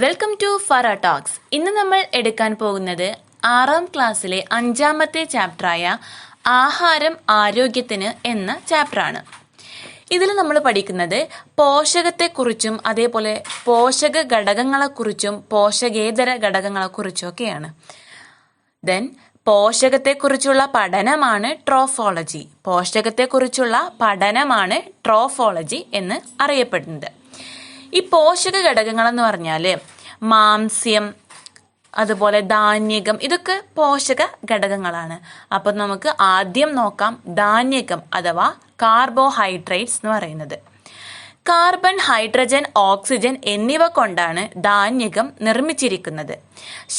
Welcome to Farah talks. ഇന്ന് നമ്മൾ എടുക്കാൻ പോകുന്നത് 6ാം ക്ലാസ്സിലെ 5ാമത്തെ ചാപ്റ്ററായ ആഹാരം ആരോഗ്യത്തിന് എന്ന ചാപ്റ്ററാണ്. ഇതിൽ നമ്മൾ പഠിക്കുന്നത് പോഷകത്തെക്കുറിച്ചും അതേപോലെ പോഷക ഘടകങ്ങളെക്കുറിച്ചും പോഷകേതര ഘടകങ്ങളെക്കുറിച്ചും ഒക്കെയാണ്. ദെൻ പോഷകത്തെക്കുറിച്ചുള്ള പഠനമാണ് ട്രോഫോളജി. പോഷകത്തെക്കുറിച്ചുള്ള പഠനമാണ് ട്രോഫോളജി എന്ന് അറിയപ്പെടുന്നത്. ഈ പോഷക ഘടകങ്ങൾ എന്ന് പറഞ്ഞാൽ മാംസ്യം, അതുപോലെ ധാന്യകം, ഇതൊക്കെ പോഷക ഘടകങ്ങളാണ്. അപ്പം നമുക്ക് ആദ്യം നോക്കാം ധാന്യകം അഥവാ കാർബോഹൈഡ്രേറ്റ്സ് എന്ന് പറയുന്നത്. കാർബൺ, ഹൈഡ്രജൻ, ഓക്സിജൻ എന്നിവ കൊണ്ടാണ് ധാന്യകം നിർമ്മിച്ചിരിക്കുന്നത്.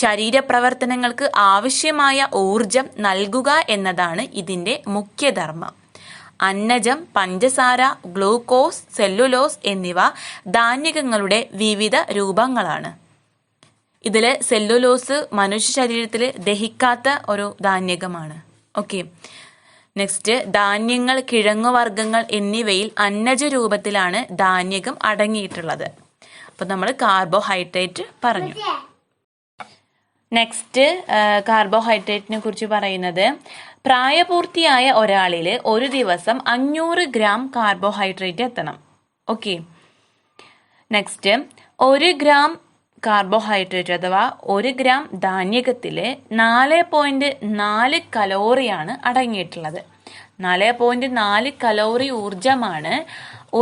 ശരീരപ്രവർത്തനങ്ങൾക്ക് ആവശ്യമായ ഊർജം നൽകുക എന്നതാണ് ഇതിൻ്റെ മുഖ്യധർമ്മം. അന്നജം, പഞ്ചസാര, ഗ്ലൂക്കോസ്, സെല്ലുലോസ് എന്നിവ ധാന്യകങ്ങളുടെ വിവിധ രൂപങ്ങളാണ്. ഇതിൽ സെല്ലുലോസ് മനുഷ്യ ശരീരത്തിൽ ദഹിക്കാത്ത ഒരു ധാന്യകമാണ്. ഓക്കെ, നെക്സ്റ്റ് ധാന്യങ്ങൾ, കിഴങ്ങുവർഗ്ഗങ്ങൾ എന്നിവയിൽ അന്നജ രൂപത്തിലാണ് ധാന്യകം അടങ്ങിയിട്ടുള്ളത്. അപ്പോൾ നമ്മൾ കാർബോഹൈഡ്രേറ്റ് പറഞ്ഞു. നെക്സ്റ്റ് കാർബോഹൈഡ്രേറ്റിനെ കുറിച്ച് പറയുന്നത് പ്രായപൂർത്തിയായ ഒരാളിൽ ഒരു ദിവസം 500 ഗ്രാം കാർബോഹൈഡ്രേറ്റ് എത്തണം. ഓക്കെ, നെക്സ്റ്റ് 1 ഗ്രാം കാർബോഹൈഡ്രേറ്റ് അഥവാ 1 ഗ്രാം ധാന്യകത്തിൽ 4.4 കലോറിയാണ് അടങ്ങിയിട്ടുള്ളത്. 4.4 കലോറി ഊർജമാണ്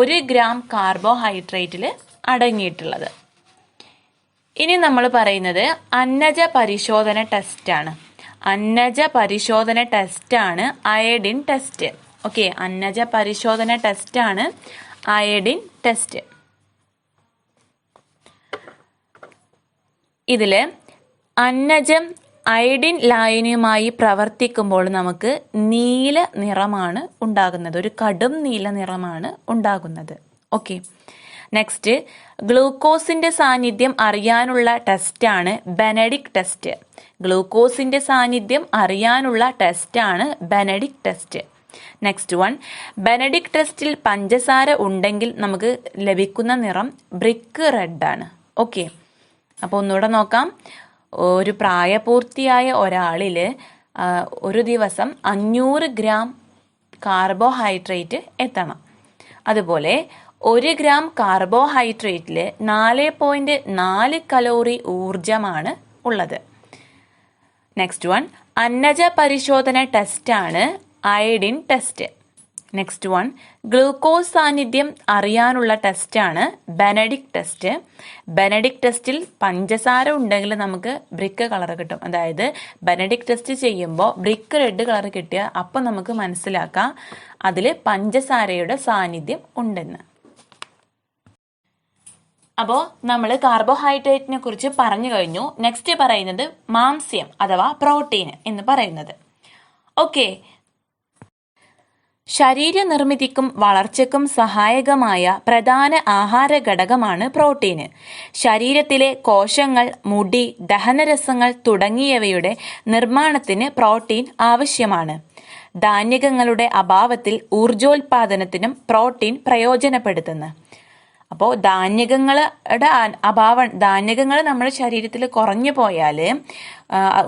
1 ഗ്രാം കാർബോഹൈഡ്രേറ്റിൽ അടങ്ങിയിട്ടുള്ളത്. ഇനി നമ്മൾ പറയുന്നത് അന്നജ പരിശോധന ടെസ്റ്റാണ്. അന്നജ പരിശോധന ടെസ്റ്റാണ് അയഡിൻ ടെസ്റ്റ്. ഓക്കെ, അന്നജ പരിശോധന ടെസ്റ്റാണ് അയഡിൻ ടെസ്റ്റ്. ഇതിൽ അന്നജം അയഡിൻ ലായനിയുമായി പ്രവർത്തിക്കുമ്പോൾ നമുക്ക് നീല നിറമാണ് ഉണ്ടാകുന്നത്, ഒരു കടും നീല നിറമാണ് ഉണ്ടാകുന്നത്. ഓക്കെ, നെക്സ്റ്റ് ഗ്ലൂക്കോസിന്റെ സാന്നിധ്യം അറിയാനുള്ള ടെസ്റ്റാണ് ബെനഡിക്ട് ടെസ്റ്റ്. ഗ്ലൂക്കോസിന്റെ സാന്നിധ്യം അറിയാനുള്ള ടെസ്റ്റാണ് Benedict test. Next one, Benedict ടെസ്റ്റിൽ പഞ്ചസാര ഉണ്ടെങ്കിൽ നമുക്ക് ലഭിക്കുന്ന നിറം ബ്രിക്ക് റെഡ് ആണ്. ഓക്കെ, അപ്പോൾ ഒന്നുകൂടെ നോക്കാം. ഒരു പ്രായപൂർത്തിയായ ഒരാളിൽ ഒരു ദിവസം 500 ഗ്രാം കാർബോഹൈഡ്രേറ്റ് എത്തണം. അതുപോലെ 1 ഗ്രാം കാർബോഹൈഡ്രേറ്റിൽ 4.4 കലോറി ഊർജമാണ് ഉള്ളത്. നെക്സ്റ്റ് വൺ, അന്നജ പരിശോധന ടെസ്റ്റാണ് iodine test. Next one, glucose സാന്നിധ്യം അറിയാനുള്ള ടെസ്റ്റാണ് ബെനഡിക്ട് ടെസ്റ്റ്. ബെനഡിക്ട് ടെസ്റ്റിൽ പഞ്ചസാര ഉണ്ടെങ്കിൽ നമുക്ക് ബ്രിക്ക് കളർ കിട്ടും. അതായത് ബെനഡിക്ട് ടെസ്റ്റ് ചെയ്യുമ്പോൾ ബ്രിക്ക് റെഡ് കളർ കിട്ടിയാൽ അപ്പം നമുക്ക് മനസ്സിലാക്കാം അതിൽ പഞ്ചസാരയുടെ സാന്നിധ്യം ഉണ്ടെന്ന്. അപ്പോൾ നമ്മൾ കാർബോഹൈഡ്രേറ്റിനെ കുറിച്ച് പറഞ്ഞു കഴിഞ്ഞു. നെക്സ്റ്റ് പറയുന്നത് മാംസ്യം അഥവാ പ്രോട്ടീൻ എന്ന് പറയുന്നത്. ഓക്കെ, ശരീരനിർമ്മിതിക്കും വളർച്ചയ്ക്കും സഹായകമായ പ്രധാന ആഹാര ഘടകമാണ് പ്രോട്ടീന്. ശരീരത്തിലെ കോശങ്ങൾ, മുടി, ദഹനരസങ്ങൾ തുടങ്ങിയവയുടെ നിർമ്മാണത്തിന് പ്രോട്ടീൻ ആവശ്യമാണ്. ധാന്യകങ്ങളുടെ അഭാവത്തിൽ ഊർജോൽപാദനത്തിനും പ്രോട്ടീൻ പ്രയോജനപ്പെടുത്തുന്നു. അപ്പോൾ ധാന്യങ്ങൾ നമ്മുടെ ശരീരത്തിൽ കുറഞ്ഞു പോയാൽ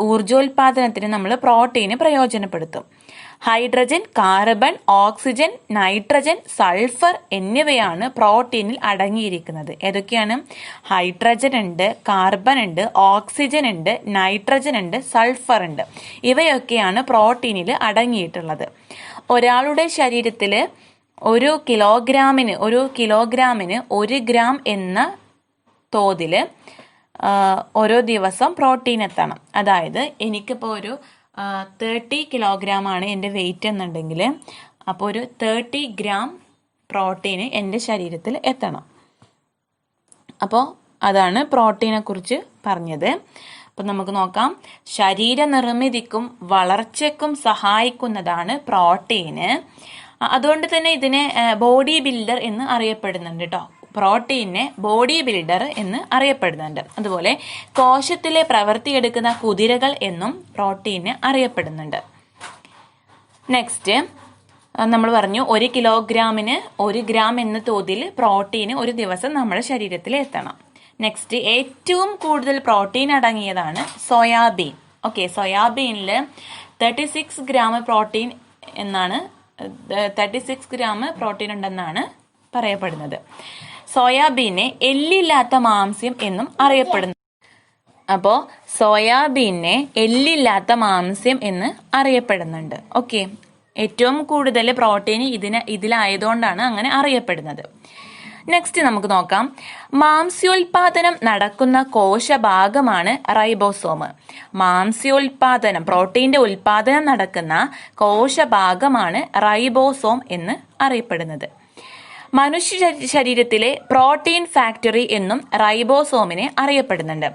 ഊർജോൽപാദനത്തിന് നമ്മൾ പ്രോട്ടീന് പ്രയോജനപ്പെടുത്തും. Hydrogen, carbon, oxygen, nitrogen, sulphur എന്നിവയാണ് പ്രോട്ടീനിൽ അടങ്ങിയിരിക്കുന്നത്. ഏതൊക്കെയാണ്? ഹൈഡ്രജൻ ഉണ്ട്, കാർബൺ ഉണ്ട്, ഓക്സിജൻ ഉണ്ട്, നൈട്രജൻ ഉണ്ട്, സൾഫർ ഉണ്ട്. ഇവയൊക്കെയാണ് പ്രോട്ടീനിൽ അടങ്ങിയിട്ടുള്ളത്. ഒരാളുടെ ശരീരത്തിൽ ഒരു കിലോഗ്രാമിന് 1 ഗ്രാം എന്ന തോതിൽ ഓരോ ദിവസം പ്രോട്ടീൻ എത്തണം. അതായത് എനിക്കിപ്പോൾ ഒരു 30 കിലോഗ്രാം ആണ് എൻ്റെ വെയിറ്റ് എന്നുണ്ടെങ്കിൽ അപ്പോൾ ഒരു 30 ഗ്രാം പ്രോട്ടീന് എൻ്റെ ശരീരത്തിൽ എത്തണം. അപ്പോൾ അതാണ് പ്രോട്ടീനെ കുറിച്ച് പറഞ്ഞത്. അപ്പം നമുക്ക് നോക്കാം. ശരീരനിർമ്മിതിക്കും വളർച്ചയ്ക്കും സഹായിക്കുന്നതാണ് പ്രോട്ടീന്. അതുകൊണ്ട് തന്നെ ഇതിനെ ബോഡി ബിൽഡർ എന്ന് അറിയപ്പെടുന്നുണ്ട് കേട്ടോ. പ്രോട്ടീനെ ബോഡി ബിൽഡർ എന്ന് അറിയപ്പെടുന്നുണ്ട്. അതുപോലെ കോശത്തിലെ പ്രവർത്തിയെടുക്കുന്ന കുതിരകൾ എന്നും പ്രോട്ടീന് അറിയപ്പെടുന്നുണ്ട്. നെക്സ്റ്റ് നമ്മൾ പറഞ്ഞു 1 കിലോഗ്രാമിന് 1 ഗ്രാം എന്ന തോതിൽ പ്രോട്ടീന് ഒരു ദിവസം നമ്മുടെ ശരീരത്തിൽ എത്തണം. നെക്സ്റ്റ് ഏറ്റവും കൂടുതൽ പ്രോട്ടീൻ അടങ്ങിയതാണ് സോയാബീൻ. ഓക്കെ, സോയാബീനിൽ 36 ഗ്രാം പ്രോട്ടീൻ എന്നാണ് 36 ഗ്രാം പ്രോട്ടീൻ ഉണ്ടെന്നാണ് പറയപ്പെടുന്നത്. സോയാബീനെ എല്ലില്ലാത്ത മാംസ്യം എന്നും അറിയപ്പെടുന്നു. അപ്പോൾ സോയാബീനെ എല്ലില്ലാത്ത മാംസ്യം എന്ന് അറിയപ്പെടുന്നുണ്ട്. ഓക്കെ, ഏറ്റവും കൂടുതൽ പ്രോട്ടീൻ ഇതിലായതുകൊണ്ടാണ് അങ്ങനെ അറിയപ്പെടുന്നത്. നെക്സ്റ്റ് നമുക്ക് നോക്കാം. മാംസ്യോൽപാദനം നടക്കുന്ന കോശഭാഗമാണ് റൈബോസോം. മാംസ്യോൽപാദനം, പ്രോട്ടീന്റെ ഉൽപാദനം നടക്കുന്ന കോശഭാഗമാണ് റൈബോസോം എന്ന് അറിയപ്പെടുന്നത്. മനുഷ്യ ശരീരത്തിലെ പ്രോട്ടീൻ ഫാക്ടറി എന്നും റൈബോസോമിനെ അറിയപ്പെടുന്നുണ്ട്.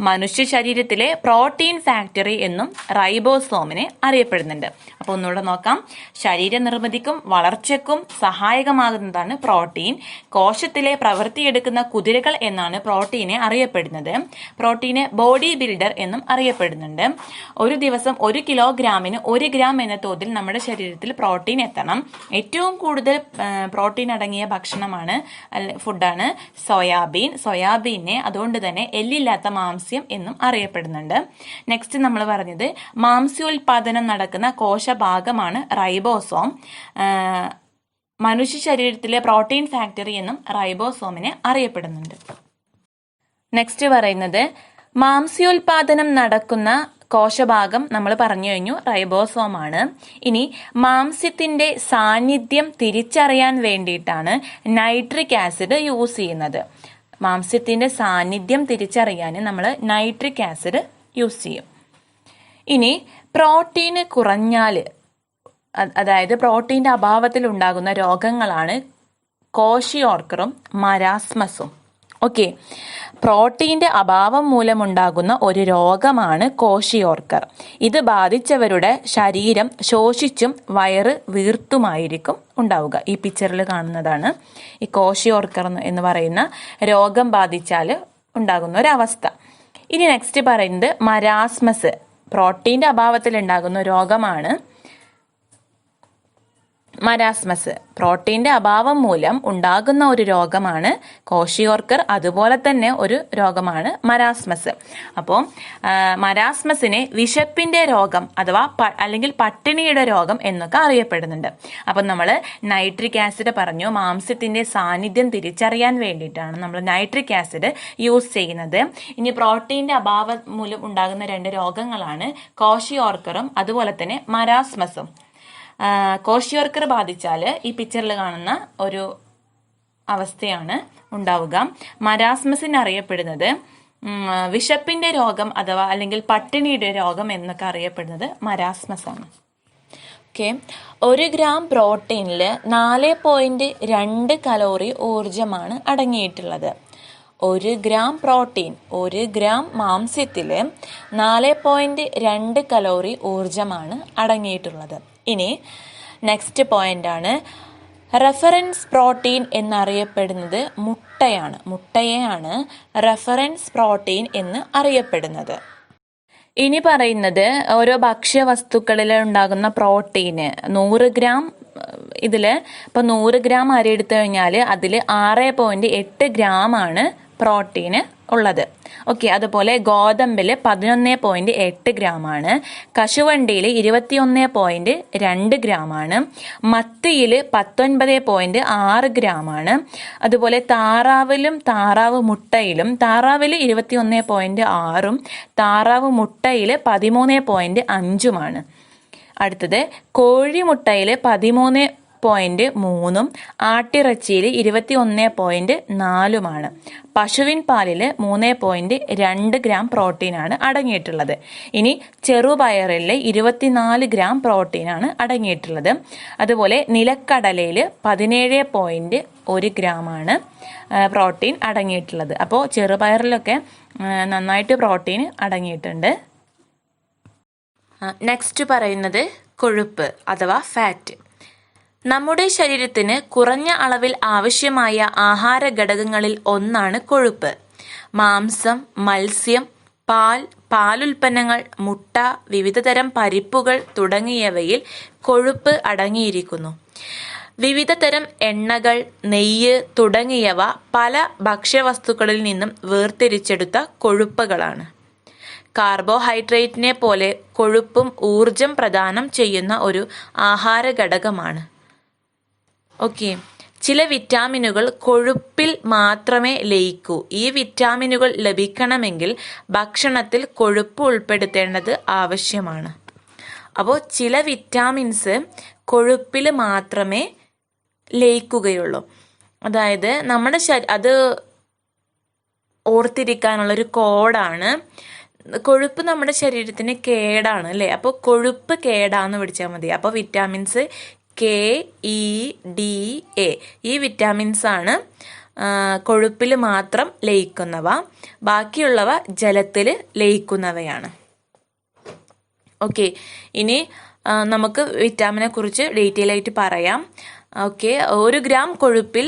മനുഷ്യ ശരീരത്തിലെ പ്രോട്ടീൻ ഫാക്ടറി എന്നും റൈബോസോമിനെ അറിയപ്പെടുന്നുണ്ട്. അപ്പോൾ ഒന്നുകൂടെ നോക്കാം. ശരീര നിർമ്മിതിക്കും വളർച്ചയ്ക്കും സഹായകമാകുന്നതാണ് പ്രോട്ടീൻ. കോശത്തിലെ പ്രവൃത്തിയെടുക്കുന്ന കുതിരകൾ എന്നാണ് പ്രോട്ടീനെ അറിയപ്പെടുന്നത്. പ്രോട്ടീന് ബോഡി ബിൽഡർ എന്നും അറിയപ്പെടുന്നുണ്ട്. ഒരു ദിവസം 1 കിലോഗ്രാമിന് 1 ഗ്രാം എന്ന തോതിൽ നമ്മുടെ ശരീരത്തിൽ പ്രോട്ടീൻ എത്തണം. ഏറ്റവും കൂടുതൽ പ്രോട്ടീൻ അടങ്ങിയ ഭക്ഷണമാണ് ഫുഡാണ് സോയാബീൻ. സോയാബീനെ അതുകൊണ്ട് തന്നെ എല്ലില്ലാത്ത മാംസ്യം എന്നും അറിയപ്പെടുന്നുണ്ട്. നെക്സ്റ്റ് നമ്മൾ പറഞ്ഞത് മാംസ്യോൽപാദനം നടക്കുന്ന കോശഭാഗമാണ് റൈബോസോം. മനുഷ്യ ശരീരത്തിലെ പ്രോട്ടീൻ ഫാക്ടറി എന്നും റൈബോസോമിനെ അറിയപ്പെടുന്നുണ്ട്. നെക്സ്റ്റ് പറയുന്നത് മാംസ്യോൽപാദനം നടക്കുന്ന കോശഭാഗം നമ്മൾ പറഞ്ഞു കഴിഞ്ഞു, റൈബോസോം ആണ്. ഇനി മാംസ്യത്തിന്റെ സാന്നിധ്യം തിരിച്ചറിയാൻ വേണ്ടിയിട്ടാണ് നൈട്രിക് ആസിഡ് യൂസ് ചെയ്യുന്നത്. മാംസ്യത്തിന്റെ സാന്നിധ്യം തിരിച്ചറിയാൻ നമ്മൾ നൈട്രിക് ആസിഡ് യൂസ് ചെയ്യും. ഇനി പ്രോട്ടീന് കുറഞ്ഞാൽ, അതായത് പ്രോട്ടീന്റെ അഭാവത്തിൽ ഉണ്ടാകുന്ന രോഗങ്ങളാണ് കോഷിയോർക്കറും മരാസ്മസും. ഓക്കെ, പ്രോട്ടീന്റെ അഭാവം മൂലമുണ്ടാകുന്ന ഒരു രോഗമാണ് കോഷിയോർക്കർ. ഇത് ബാധിച്ചവരുടെ ശരീരം ശോഷിച്ചും വയറ് വീർത്തുമായിരിക്കും ഉണ്ടാവുക. ഈ പിക്ചറിൽ കാണുന്നതാണ് ഈ കോഷിയോർക്കർ എന്ന് പറയുന്ന രോഗം ബാധിച്ചാൽ ഉണ്ടാകുന്ന ഒരവസ്ഥ. ഇനി നെക്സ്റ്റ് പറയുന്നത് മരാസ്മസ്. പ്രോട്ടീന്റെ അഭാവത്തിൽ ഉണ്ടാകുന്ന രോഗമാണ് മരാസ്മസ്. പ്രോട്ടീന്റെ അഭാവം മൂലം ഉണ്ടാകുന്ന ഒരു രോഗമാണ് കോഷിയോർക്കർ. അതുപോലെ തന്നെ ഒരു രോഗമാണ് മരാസ്മസ്. അപ്പോൾ മരാസ്മസിനെ വിശപ്പിന്റെ രോഗം അഥവാ അല്ലെങ്കിൽ പട്ടിണിയുടെ രോഗം എന്നൊക്കെ അറിയപ്പെടുന്നുണ്ട്. അപ്പം നമ്മൾ നൈട്രിക് ആസിഡ് പറഞ്ഞു. മാംസ്യത്തിന്റെ സാന്നിധ്യം തിരിച്ചറിയാൻ വേണ്ടിയിട്ടാണ് നമ്മൾ നൈട്രിക് ആസിഡ് യൂസ് ചെയ്യുന്നത്. ഇനി പ്രോട്ടീന്റെ അഭാവം മൂലം ഉണ്ടാകുന്ന 2 രോഗങ്ങളാണ് കോഷിയോർക്കറും അതുപോലെ തന്നെ മരാസ്മസും. കോഷിയോർക്കർ ബാധിച്ചാൽ ഈ പിക്ചറിൽ കാണുന്ന ഒരു അവസ്ഥയാണ് ഉണ്ടാവുക. മരാസ്മസിന് അറിയപ്പെടുന്നത് വിശപ്പിന്റെ രോഗം അഥവാ അല്ലെങ്കിൽ പട്ടിണിയുടെ രോഗം എന്നൊക്കെ അറിയപ്പെടുന്നത് മരാസ്മസ് ആണ്. ഓക്കെ, 1 ഗ്രാം പ്രോട്ടീനിൽ 4.2 കലോറി ഊർജമാണ് അടങ്ങിയിട്ടുള്ളത്. 1 ഗ്രാം പ്രോട്ടീൻ 1 ഗ്രാം മാംസ്യത്തിൽ 4.2 കലോറി ഊർജമാണ് അടങ്ങിയിട്ടുള്ളത്. ഇനി നെക്സ്റ്റ് പോയിന്റ് ആണ്, റെഫറൻസ് പ്രോട്ടീൻ എന്നറിയപ്പെടുന്നത് മുട്ടയാണ്. മുട്ടയെയാണ് റെഫറൻസ് പ്രോട്ടീൻ എന്ന് അറിയപ്പെടുന്നത്. ഇനി പറയുന്നത് ഓരോ ഭക്ഷ്യവസ്തുക്കളിൽ ഉണ്ടാകുന്ന പ്രോട്ടീന് 100 ഗ്രാം ഇപ്പോൾ 100 ഗ്രാം അരി എടുത്തു കഴിഞ്ഞാൽ അതിൽ 6.8 ഗ്രാമാണ് പ്രോട്ടീന് ഉള്ളത്. ഓക്കെ, അതുപോലെ ഗോതമ്പിൽ 11.8 ഗ്രാമാണ്, കശുവണ്ടിയിൽ 21.2 ഗ്രാമാണ്, മത്തിയിൽ 19.6 ഗ്രാമാണ്, അതുപോലെ താറാവിലും താറാവ് മുട്ടയിലും താറാവിൽ 21.6ഉം താറാവ് മുട്ടയിൽ 13.5ഉമാണ്. അടുത്തത് കോഴിമുട്ടയിൽ 13.3ഉം ആട്ടിറച്ചിയിൽ 21.4ഉമാണ്. പശുവിൻ പാലിൽ 3.2 ഗ്രാം പ്രോട്ടീനാണ് അടങ്ങിയിട്ടുള്ളത്. ഇനി ചെറുപയറിൽ 24 ഗ്രാം പ്രോട്ടീനാണ് അടങ്ങിയിട്ടുള്ളത്. അതുപോലെ നിലക്കടലയിൽ 17.1 ഗ്രാമാണ് പ്രോട്ടീൻ അടങ്ങിയിട്ടുള്ളത്. അപ്പോൾ ചെറുപയറിലൊക്കെ നന്നായിട്ട് പ്രോട്ടീൻ അടങ്ങിയിട്ടുണ്ട്. നെക്സ്റ്റ് പറയുന്നത് കൊഴുപ്പ് അഥവാ ഫാറ്റ്. നമ്മുടെ ശരീരത്തിന് കുറഞ്ഞ അളവിൽ ആവശ്യമായ ആഹാര ഘടകങ്ങളിൽ ഒന്നാണ് കൊഴുപ്പ്. മാംസം, മത്സ്യം, പാലുൽപ്പന്നങ്ങൾ, മുട്ട, വിവിധതരം പരിപ്പുകൾ തുടങ്ങിയവയിൽ കൊഴുപ്പ് അടങ്ങിയിരിക്കുന്നു. വിവിധ തരം എണ്ണകൾ, നെയ്യ് തുടങ്ങിയവ പല ഭക്ഷ്യവസ്തുക്കളിൽ നിന്നും വേർതിരിച്ചെടുത്ത കൊഴുപ്പുകളാണ്. കാർബോഹൈഡ്രേറ്റിനെ പോലെ കൊഴുപ്പും ഊർജം പ്രദാനം ചെയ്യുന്ന ഒരു ആഹാര ഘടകമാണ്. ഓക്കെ, ചില വിറ്റാമിനുകൾ കൊഴുപ്പിൽ മാത്രമേ ലയിക്കൂ. ഈ വിറ്റാമിനുകൾ ലഭിക്കണമെങ്കിൽ ഭക്ഷണത്തിൽ കൊഴുപ്പ് ഉൾപ്പെടുത്തേണ്ടത് ആവശ്യമാണ്. അപ്പോൾ ചില വിറ്റാമിൻസ് കൊഴുപ്പിൽ മാത്രമേ ലയിക്കുകയുള്ളൂ. അതായത് നമ്മുടെ അത് ഓർത്തിരിക്കാനുള്ളൊരു കോഡാണ്. കൊഴുപ്പ് നമ്മുടെ ശരീരത്തിന് കേടാണ് അല്ലേ? അപ്പോൾ കൊഴുപ്പ് കേടാന്ന് പിടിച്ചാൽ മതി. അപ്പോൾ vitamins K, E, D, A ഈ വിറ്റാമിൻസ് ആണ് കൊഴുപ്പിൽ മാത്രം ലയിക്കുന്നവ. ബാക്കിയുള്ളവ ജലത്തിൽ ലയിക്കുന്നവയാണ്. ഓക്കെ, ഇനി നമുക്ക് വിറ്റാമിനെ കുറിച്ച് ഡീറ്റെയിൽ ആയിട്ട് പറയാം. ഓക്കെ, 1 ഗ്രാം കൊഴുപ്പിൽ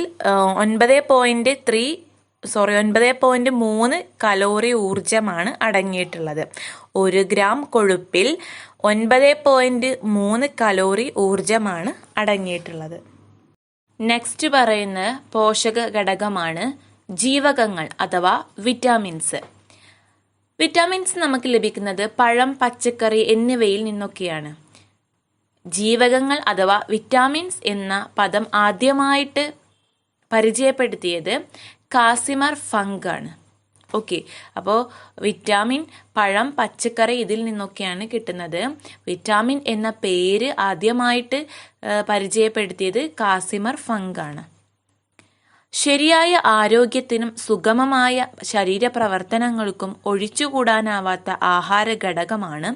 9.3 കലോറി ഊർജമാണ് അടങ്ങിയിട്ടുള്ളത്. 1 ഗ്രാം കൊഴുപ്പിൽ 9.3 കലോറി ഊർജമാണ് അടങ്ങിയിട്ടുള്ളത്. നെക്സ്റ്റ് പറയുന്ന പോഷക ഘടകമാണ് ജീവകങ്ങൾ അഥവാ വിറ്റാമിൻസ്. വിറ്റാമിൻസ് നമുക്ക് ലഭിക്കുന്നത് പഴം, പച്ചക്കറി എന്നിവയിൽ നിന്നൊക്കെയാണ്. ജീവകങ്ങൾ അഥവാ വിറ്റാമിൻസ് എന്ന പദം ആദ്യമായിട്ട് പരിചയപ്പെടുത്തിയത് കാസിമർ ഫങ്ക് ആണ്. ഓക്കെ, അപ്പോൾ വിറ്റാമിൻ, പഴം, പച്ചക്കറി ഇതിൽ നിന്നൊക്കെയാണ് കിട്ടുന്നത്. വിറ്റാമിൻ എന്ന പേര് ആദ്യമായിട്ട് പരിചയപ്പെടുത്തിയത് കാസിമർ ഫങ്ക് ആണ്. ശരിയായ ആരോഗ്യത്തിനും സുഗമമായ ശരീരപ്രവർത്തനങ്ങൾക്കും ഒഴിച്ചുകൂടാനാവാത്ത ആഹാര ഘടകമാണ്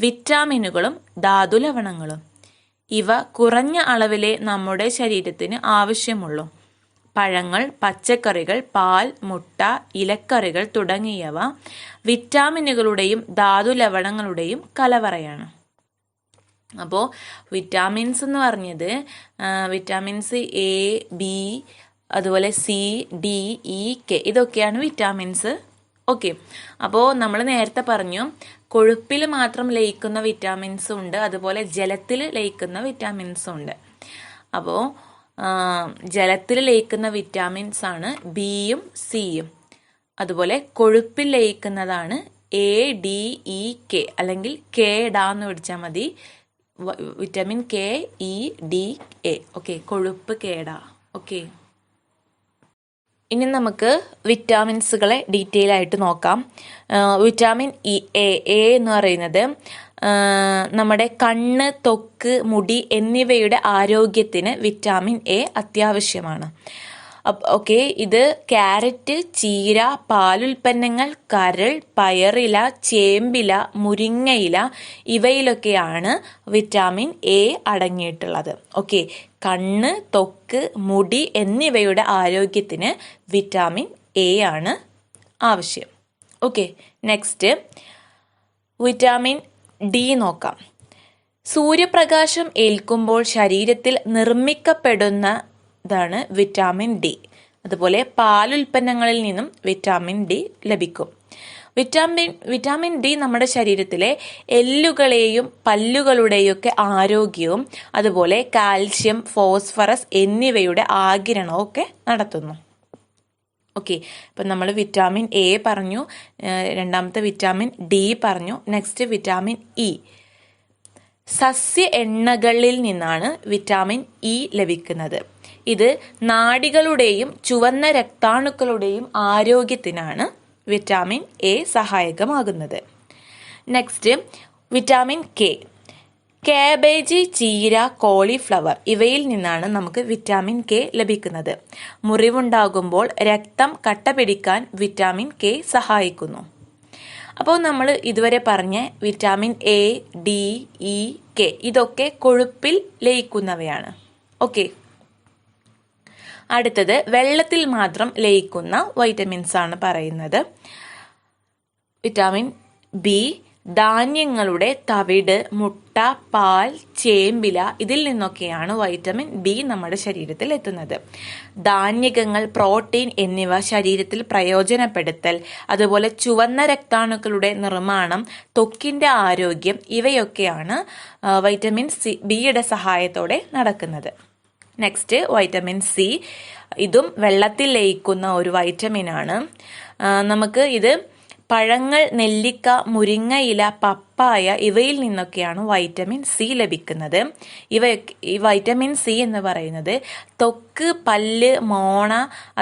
വിറ്റാമിനുകളും ധാതുലവണങ്ങളും. ഇവ കുറഞ്ഞ അളവിലെ നമ്മുടെ ശരീരത്തിന് ആവശ്യമുള്ളൂ. പഴങ്ങൾ, പച്ചക്കറികൾ, പാൽ, മുട്ട, ഇലക്കറികൾ തുടങ്ങിയവ വിറ്റാമിനുകളുടെയും ധാതുലവണങ്ങളുടെയും കലവറയാണ്. അപ്പോൾ വിറ്റാമിൻസ് എന്ന് പറഞ്ഞത് വിറ്റാമിൻസ് എ, ബി, അതുപോലെ സി, ഡി, ഇ, കെ ഇതൊക്കെയാണ് വിറ്റാമിൻസ്. ഓക്കെ, അപ്പോൾ നമ്മൾ നേരത്തെ പറഞ്ഞു കൊഴുപ്പിൽ മാത്രം ലയിക്കുന്ന വിറ്റാമിൻസും ഉണ്ട്, അതുപോലെ ജലത്തിൽ ലയിക്കുന്ന വിറ്റാമിൻസും ഉണ്ട്. അപ്പോൾ ജലത്തിൽ ലയിക്കുന്ന വിറ്റാമിൻസ് ആണ് ബിയും സിയും. അതുപോലെ കൊഴുപ്പിൽ ലയിക്കുന്നതാണ് എ, ഡി, ഇ, കെ അല്ലെങ്കിൽ കെ ഡാന്ന് പിടിച്ചാൽ മതി. Vitamin K, E, D, A. Okay, കൊഴുപ്പ് കേടാ. ഓക്കെ, ഇനി നമുക്ക് വിറ്റാമിൻസുകളെ ഡീറ്റെയിൽ ആയിട്ട് നോക്കാം. വിറ്റാമിൻ എ എന്ന് പറയുന്നത് നമ്മുടെ കണ്ണ്, ത്വക്ക്, മുടി എന്നിവയുടെ ആരോഗ്യത്തിന് വിറ്റാമിൻ എ അത്യാവശ്യമാണ്. ഓക്കെ, ഇത് ക്യാരറ്റ്, ചീര, പാലുൽപ്പന്നങ്ങൾ, കരൾ, പയറില, ചേമ്പില, മുരിങ്ങയില ഇവയിലൊക്കെയാണ് വിറ്റാമിൻ എ അടങ്ങിയിട്ടുള്ളത്. ഓക്കെ, കണ്ണ്, ത്വക്ക്, മുടി എന്നിവയുടെ ആരോഗ്യത്തിന് വിറ്റാമിൻ എ ആണ് ആവശ്യം. ഓക്കെ, നെക്സ്റ്റ് വിറ്റാമിൻ ഡി നോക്കാം. സൂര്യപ്രകാശം ഏൽക്കുമ്പോൾ ശരീരത്തിൽ നിർമ്മിക്കപ്പെടുന്നതാണ് വിറ്റാമിൻ ഡി. അതുപോലെ പാലുൽപ്പന്നങ്ങളിൽ നിന്നും വിറ്റാമിൻ ഡി ലഭിക്കും. വിറ്റാമിൻ ഡി നമ്മുടെ ശരീരത്തിലെ എല്ലുകളെയും പല്ലുകളുടെയും ഒക്കെ ആരോഗ്യവും അതുപോലെ കാൽസ്യം, ഫോസ്ഫറസ് എന്നിവയുടെ ആഗിരണവും ഒക്കെ നടത്തുന്നു. ഓക്കെ, ഇപ്പം നമ്മൾ വിറ്റാമിൻ എ പറഞ്ഞു, രണ്ടാമത്തെ വിറ്റാമിൻ ഡി പറഞ്ഞു. Next vitamin E. സസ്യ എണ്ണകളിൽ നിന്നാണ് വിറ്റാമിൻ ഇ ലഭിക്കുന്നത്. ഇത് നാഡികളുടെയും ചുവന്ന രക്താണുക്കളുടെയും ആരോഗ്യത്തിനാണ് വിറ്റാമിൻ എ സഹായകമാകുന്നത്. Next vitamin K. കാബേജ്, ചീര, കോളിഫ്ലവർ ഇവയിൽ നിന്നാണ് നമുക്ക് വിറ്റാമിൻ കെ ലഭിക്കുന്നത്. മുറിവുണ്ടാകുമ്പോൾ രക്തം കട്ട പിടിക്കാൻ വിറ്റാമിൻ കെ സഹായിക്കുന്നു. അപ്പോൾ നമ്മൾ ഇതുവരെ പറഞ്ഞ vitamin A, D, E, K ഇതൊക്കെ കൊഴുപ്പിൽ ലയിക്കുന്നവയാണ്. ഓക്കെ, അടുത്തത് വെള്ളത്തിൽ മാത്രം ലയിക്കുന്ന വൈറ്റമിൻസ് ആണ് പറയുന്നത്. Vitamin B. ധാന്യങ്ങളുടെ തവിട്, മുട്ട, പാൽ, ചേമ്പില ഇതിൽ നിന്നൊക്കെയാണ് വൈറ്റമിൻ ബി നമ്മുടെ ശരീരത്തിൽ എത്തുന്നത്. ധാന്യങ്ങൾ, പ്രോട്ടീൻ എന്നിവ ശരീരത്തിൽ പ്രയോജനപ്പെടുത്തൽ, അതുപോലെ ചുവന്ന രക്താണുക്കളുടെ നിർമ്മാണം, ത്വക്കിന്റെ ആരോഗ്യം ഇവയൊക്കെയാണ് വൈറ്റമിൻ ബിയുടെ സഹായത്തോടെ നടക്കുന്നത്. Next vitamin C. ഇതും വെള്ളത്തിൽ ലയിക്കുന്ന ഒരു വൈറ്റമിനാണ്. നമുക്ക് ഇത് പഴങ്ങൾ, നെല്ലിക്ക, മുരിങ്ങയില, പപ്പായ ഇവയിൽ നിന്നൊക്കെയാണ് വൈറ്റമിൻ സി ലഭിക്കുന്നത്. ഈ വൈറ്റമിൻ സി എന്ന് പറയുന്നത് ത്വക്ക്, പല്ല്, മോണ,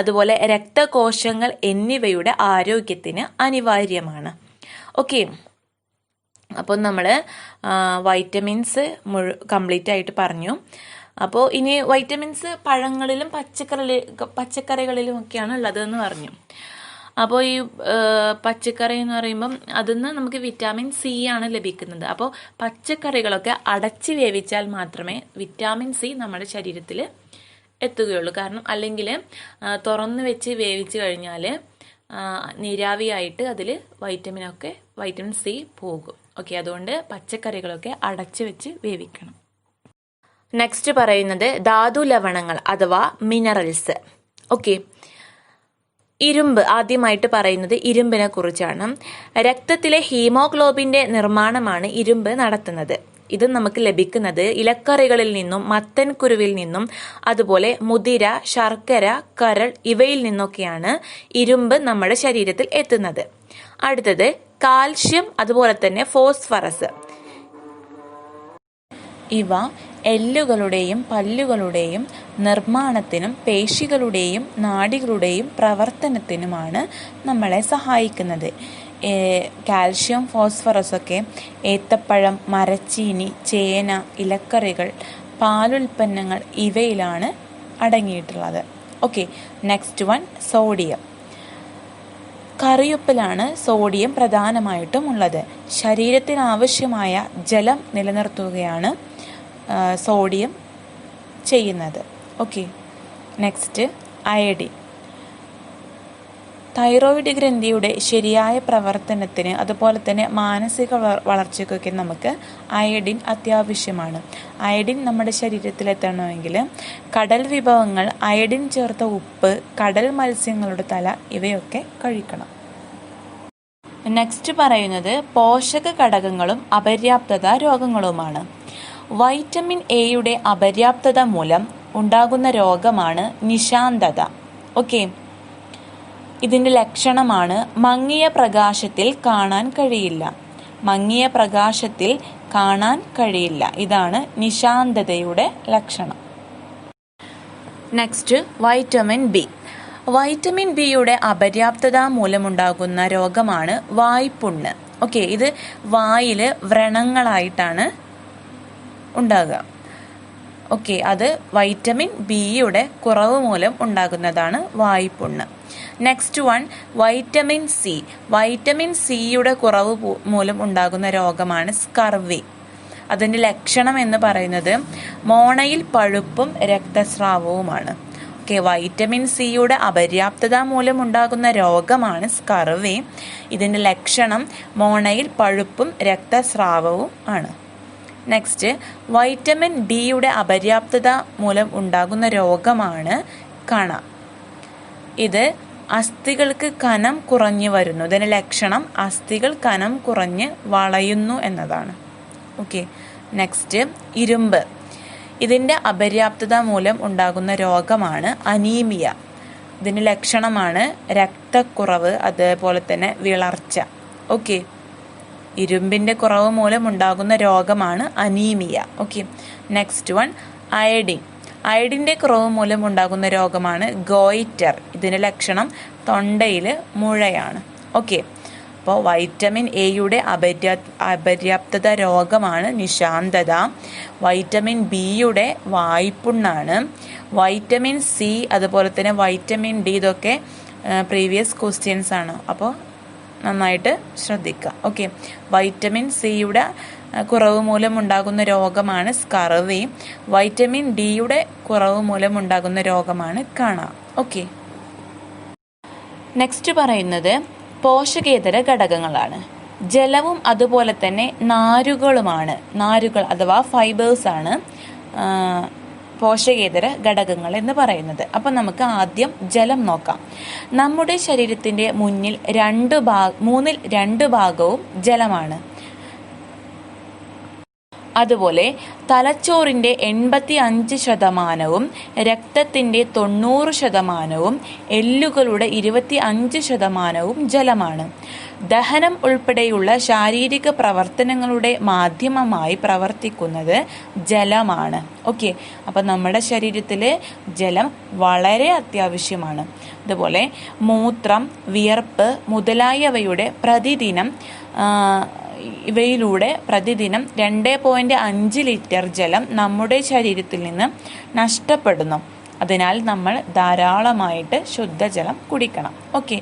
അതുപോലെ രക്തകോശങ്ങൾ എന്നിവയുടെ ആരോഗ്യത്തിന് അനിവാര്യമാണ്. ഓക്കെ, അപ്പോൾ നമ്മൾ വൈറ്റമിൻസ് കംപ്ലീറ്റ് ആയിട്ട് പറഞ്ഞു. അപ്പോൾ ഇനി വൈറ്റമിൻസ് പഴങ്ങളിലും പച്ചക്കറികളിലും ഒക്കെയാണ് ഉള്ളതെന്ന് പറഞ്ഞു. അപ്പോൾ ഈ പച്ചക്കറി എന്ന് പറയുമ്പം അതിൽ നിന്ന് നമുക്ക് വിറ്റാമിൻ സി ആണ് ലഭിക്കുന്നത്. അപ്പോൾ പച്ചക്കറികളൊക്കെ അടച്ച് വേവിച്ചാൽ മാത്രമേ വിറ്റാമിൻ സി നമ്മുടെ ശരീരത്തിൽ എത്തുകയുള്ളൂ. കാരണം അല്ലെങ്കിൽ തുറന്ന് വെച്ച് വേവിച്ച് കഴിഞ്ഞാൽ നീരാവിയായിട്ട് അതിൽ വൈറ്റമിൻ സി പോകും. ഓക്കെ, അതുകൊണ്ട് പച്ചക്കറികളൊക്കെ അടച്ച് വെച്ച് വേവിക്കണം. നെക്സ്റ്റ് പറയുന്നത് ധാതു ലവണങ്ങൾ അഥവാ മിനറൽസ്. ഓക്കെ, ഇരുമ്പ്. ആദ്യമായിട്ട് പറയുന്നത് ഇരുമ്പിനെ കുറിച്ചാണ്. രക്തത്തിലെ ഹീമോഗ്ലോബിന്റെ നിർമ്മാണമാണ് ഇരുമ്പ് നടത്തുന്നത്. ഇത് നമുക്ക് ലഭിക്കുന്നത് ഇലക്കറികളിൽ നിന്നും, മത്തൻകുരുവിൽ നിന്നും, അതുപോലെ മുതിര, ശർക്കര, കരൾ ഇവയിൽ നിന്നൊക്കെയാണ് ഇരുമ്പ് നമ്മുടെ ശരീരത്തിൽ എത്തുന്നത്. അടുത്തത് കാൽഷ്യം, അതുപോലെ തന്നെ ഫോസ്ഫറസ്. ഇവ എല്ലുകളുടെയും പല്ലുകളുടെയും നിർമ്മാണത്തിനും പേശികളുടെയും നാഡികളുടെയും പ്രവർത്തനത്തിനുമാണ് നമ്മളെ സഹായിക്കുന്നത്. കാൽഷ്യം, ഫോസ്ഫറസ് ഒക്കെ ഏത്തപ്പഴം, മരച്ചീനി, ചേന, ഇലക്കറികൾ, പാലുൽപ്പന്നങ്ങൾ ഇവയിലാണ് അടങ്ങിയിട്ടുള്ളത്. Okay, next one sodium. കറിയുപ്പിലാണ് സോഡിയം പ്രധാനമായിട്ടും ഉള്ളത്. ശരീരത്തിന് ആവശ്യമായ ജലം നിലനിർത്തുകയാണ് സോഡിയം ചെയ്യുന്നത്. Okay, next iodine. തൈറോയിഡ് ഗ്രന്ഥിയുടെ ശരിയായ പ്രവർത്തനത്തിന്, അതുപോലെ തന്നെ മാനസിക വളർച്ചയ്ക്കൊക്കെ നമുക്ക് അയഡിൻ അത്യാവശ്യമാണ്. അയഡിൻ നമ്മുടെ ശരീരത്തിലെത്തണമെങ്കിൽ കടൽ വിഭവങ്ങൾ, അയഡിൻ ചേർത്ത ഉപ്പ്, കടൽ മത്സ്യങ്ങളുടെ തല ഇവയൊക്കെ കഴിക്കണം. നെക്സ്റ്റ് പറയുന്നത് പോഷക ഘടകങ്ങളും അപര്യാപ്തത രോഗങ്ങളുമാണ്. വൈറ്റമിൻ എയുടെ അപര്യാപ്തത മൂലം ഉണ്ടാകുന്ന രോഗമാണ് നിശാന്തത. ഓക്കെ, ഇതിൻ്റെ ലക്ഷണമാണ് മങ്ങിയ പ്രകാശത്തിൽ കാണാൻ കഴിയില്ല. മങ്ങിയ പ്രകാശത്തിൽ കാണാൻ കഴിയില്ല, ഇതാണ് നിശാന്തതയുടെ ലക്ഷണം. Next vitamin B. വൈറ്റമിൻ ബിയുടെ അപര്യാപ്തത മൂലമുണ്ടാകുന്ന രോഗമാണ് വായ്പുണ്ണ്. ഓക്കെ, ഇത് വായിൽ വ്രണങ്ങളായിട്ടാണ് ഉണ്ടാകുക. ഓക്കെ, അത് വൈറ്റമിൻ ബിയുടെ കുറവ് മൂലം ഉണ്ടാകുന്നതാണ് വായ്പുണ്ണ്. Next one vitamin C. Vitamin സിയുടെ കുറവ് മൂലം ഉണ്ടാകുന്ന രോഗമാണ് സ്കർവി. അതിൻ്റെ ലക്ഷണം എന്ന് പറയുന്നത് മോണയിൽ പഴുപ്പും രക്തസ്രാവവുമാണ്. ഓക്കെ, വൈറ്റമിൻ സിയുടെ അപര്യാപ്തത മൂലം ഉണ്ടാകുന്ന രോഗമാണ് സ്കർവി. ഇതിൻ്റെ ലക്ഷണം മോണയിൽ പഴുപ്പും രക്തസ്രാവവും ആണ്. നെക്സ്റ്റ് വൈറ്റമിൻ ഡിയുടെ അപര്യാപ്തത മൂലം ഉണ്ടാകുന്ന രോഗമാണ് കണ. ഇത് അസ്ഥികൾക്ക് കനം കുറഞ്ഞു വരുന്നു. ഇതിൻ്റെ ലക്ഷണം അസ്ഥികൾ കനം കുറഞ്ഞ് വളയുന്നു എന്നതാണ്. ഓക്കെ, നെക്സ്റ്റ് ഇരുമ്പ്. ഇതിൻ്റെ അപര്യാപ്തത മൂലം ഉണ്ടാകുന്ന രോഗമാണ് അനീമിയ. ഇതിൻ്റെ ലക്ഷണമാണ് രക്തക്കുറവ്, അതേപോലെ തന്നെ വിളർച്ച. ഓക്കെ, ഇരുമ്പിൻ്റെ കുറവ് മൂലം ഉണ്ടാകുന്ന രോഗമാണ് anaemia. Okay, next one iodine. അയഡിൻ്റെ കുറവ് മൂലം ഉണ്ടാകുന്ന രോഗമാണ് ഗോയിറ്റർ. ഇതിൻ്റെ ലക്ഷണം തൊണ്ടയിൽ മുഴയാണ്. ഓക്കെ, അപ്പോൾ വൈറ്റമിൻ എയുടെ അപര്യാപ്തത രോഗമാണ് നിശാന്തത. വൈറ്റമിൻ ബിയുടെ വായ്പുണ്ണാണ്. വൈറ്റമിൻ സി, അതുപോലെ തന്നെ വൈറ്റമിൻ ഡി, ഇതൊക്കെ പ്രീവിയസ് ക്വസ്റ്റ്യൻസ് ആണ്, അപ്പോൾ നന്നായിട്ട് ശ്രദ്ധിക്കുക. ഓക്കെ, വൈറ്റമിൻ സിയുടെ കുറവ് മൂലം ഉണ്ടാകുന്ന രോഗമാണ് സ്കർവി. വൈറ്റമിൻ ഡിയുടെ കുറവ് മൂലം ഉണ്ടാകുന്ന രോഗമാണ് കണ. ഓക്കെ, നെക്സ്റ്റ് പറയുന്നത് പോഷകേതര ഘടകങ്ങളാണ്. ജലവും അതുപോലെ തന്നെ നാരുകളുമാണ്. നാരുകൾ അഥവാ ഫൈബേഴ്സ് ആണ് പോഷകേതര ഘടകങ്ങൾ എന്ന് പറയുന്നത്. അപ്പം നമുക്ക് ആദ്യം ജലം നോക്കാം. നമ്മുടെ ശരീരത്തിൻ്റെ മൂന്നിൽ 2 ഭാഗവും ജലമാണ്. അതുപോലെ തലച്ചോറിൻ്റെ 85%, രക്തത്തിൻ്റെ 90%, എല്ലുകളുടെ 25% ജലമാണ്. ദഹനം ഉൾപ്പെടെയുള്ള ശാരീരിക പ്രവർത്തനങ്ങളുടെ മാധ്യമമായി പ്രവർത്തിക്കുന്നത് ജലമാണ്. ഓക്കെ, അപ്പം നമ്മുടെ ശരീരത്തിൽ ജലം വളരെ അത്യാവശ്യമാണ്. അതുപോലെ മൂത്രം, വിയർപ്പ് മുതലായവയുടെ ഇവയിലൂടെ പ്രതിദിനം 2.5 ലിറ്റർ ജലം നമ്മുടെ ശരീരത്തിൽ നിന്ന് നഷ്ടപ്പെടുന്നു. അതിനാൽ നമ്മൾ ധാരാളമായിട്ട് ശുദ്ധജലം കുടിക്കണം. ഓക്കെ,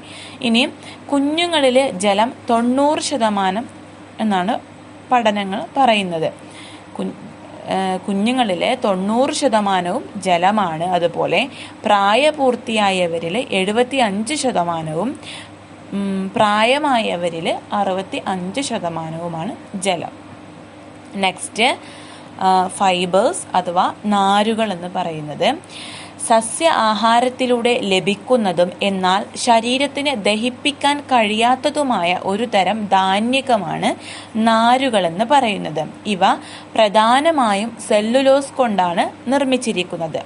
ഇനി കുഞ്ഞുങ്ങളിൽ ജലം 90% എന്നാണ് പഠനങ്ങൾ പറയുന്നത്. കുഞ്ഞുങ്ങളിലെ 90% ജലമാണ്. അതുപോലെ പ്രായപൂർത്തിയായവരിൽ 75%, പ്രായമായവരിൽ 65%മാണ് ജലം. നെക്സ്റ്റ്, ഫൈബേഴ്സ് അഥവാ നാരുകൾ എന്ന് പറയുന്നത് സസ്യ ആഹാരത്തിലൂടെ ലഭിക്കുന്നതും എന്നാൽ ശരീരത്തിന് ദഹിപ്പിക്കാൻ കഴിയാത്തതുമായ ഒരു തരം ധാന്യകമാണ് നാരുകളെന്ന് പറയുന്നത്. ഇവ പ്രധാനമായും സെല്ലുലോസ് കൊണ്ടാണ് നിർമ്മിച്ചിരിക്കുന്നത്.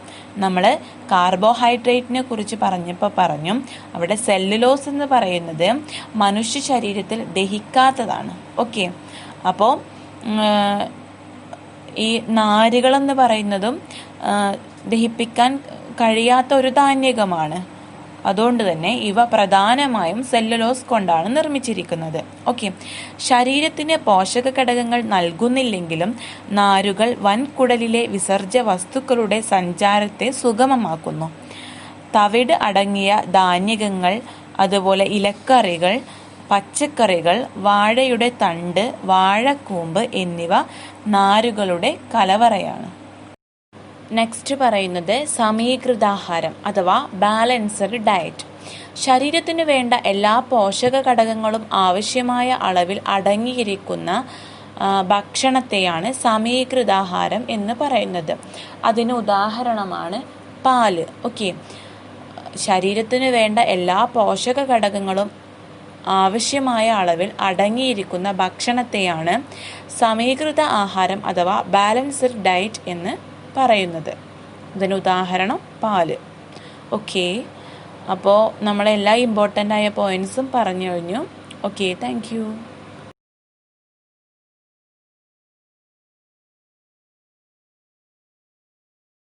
നമ്മൾ കാർബോഹൈഡ്രേറ്റിനെ കുറിച്ച് പറഞ്ഞു, അവിടെ സെല്ലുലോസ് എന്ന് പറയുന്നത് മനുഷ്യ ശരീരത്തിൽ ദഹിക്കാത്തതാണ്. ഓക്കെ, അപ്പോൾ ഈ നാരുകളെന്ന് പറയുന്നതും ദഹിപ്പിക്കാൻ കഴിയാത്ത ഒരു ധാന്യകമാണ്. അതുകൊണ്ട് തന്നെ ഇവ പ്രധാനമായും സെല്ലുലോസ് കൊണ്ടാണ് നിർമ്മിച്ചിരിക്കുന്നത്. ഓക്കെ, ശരീരത്തിന് പോഷക ഘടകങ്ങൾ നൽകുന്നില്ലെങ്കിലും നാരുകൾ വൻകുടലിലെ വിസർജ്യ വസ്തുക്കളുടെ സഞ്ചാരത്തെ സുഗമമാക്കുന്നു. തവിട് അടങ്ങിയ ധാന്യകങ്ങൾ, അതുപോലെ ഇലക്കറികൾ, പച്ചക്കറികൾ, വാഴയുടെ തണ്ട്, വാഴക്കൂമ്പ് എന്നിവ നാരുകളുടെ കലവറയാണ്. നെക്സ്റ്റ് പറയുന്നത് സമീകൃതാഹാരം അഥവാ ബാലൻസ്ഡ് ഡയറ്റ്. ശരീരത്തിന് വേണ്ട എല്ലാ പോഷക ഘടകങ്ങളും ആവശ്യമായ അളവിൽ അടങ്ങിയിരിക്കുന്ന ഭക്ഷണത്തെയാണ് സമീകൃതാഹാരം എന്ന് പറയുന്നത്. അതിന് ഉദാഹരണമാണ് പാല്. ഓക്കെ, ശരീരത്തിന് വേണ്ട എല്ലാ പോഷക ഘടകങ്ങളും ആവശ്യമായ അളവിൽ അടങ്ങിയിരിക്കുന്ന ഭക്ഷണത്തെയാണ് സമീകൃത ആഹാരം അഥവാ ബാലൻസ്ഡ് ഡയറ്റ് എന്ന് പറയുന്നത്. ഇതിന് ഉദാഹരണം പാല്. ഓക്കെ, അപ്പോൾ നമ്മളെല്ലാ ഇമ്പോർട്ടൻ്റ് ആയ പോയിൻറ്സും പറഞ്ഞു കഴിഞ്ഞു. Okay, thank you.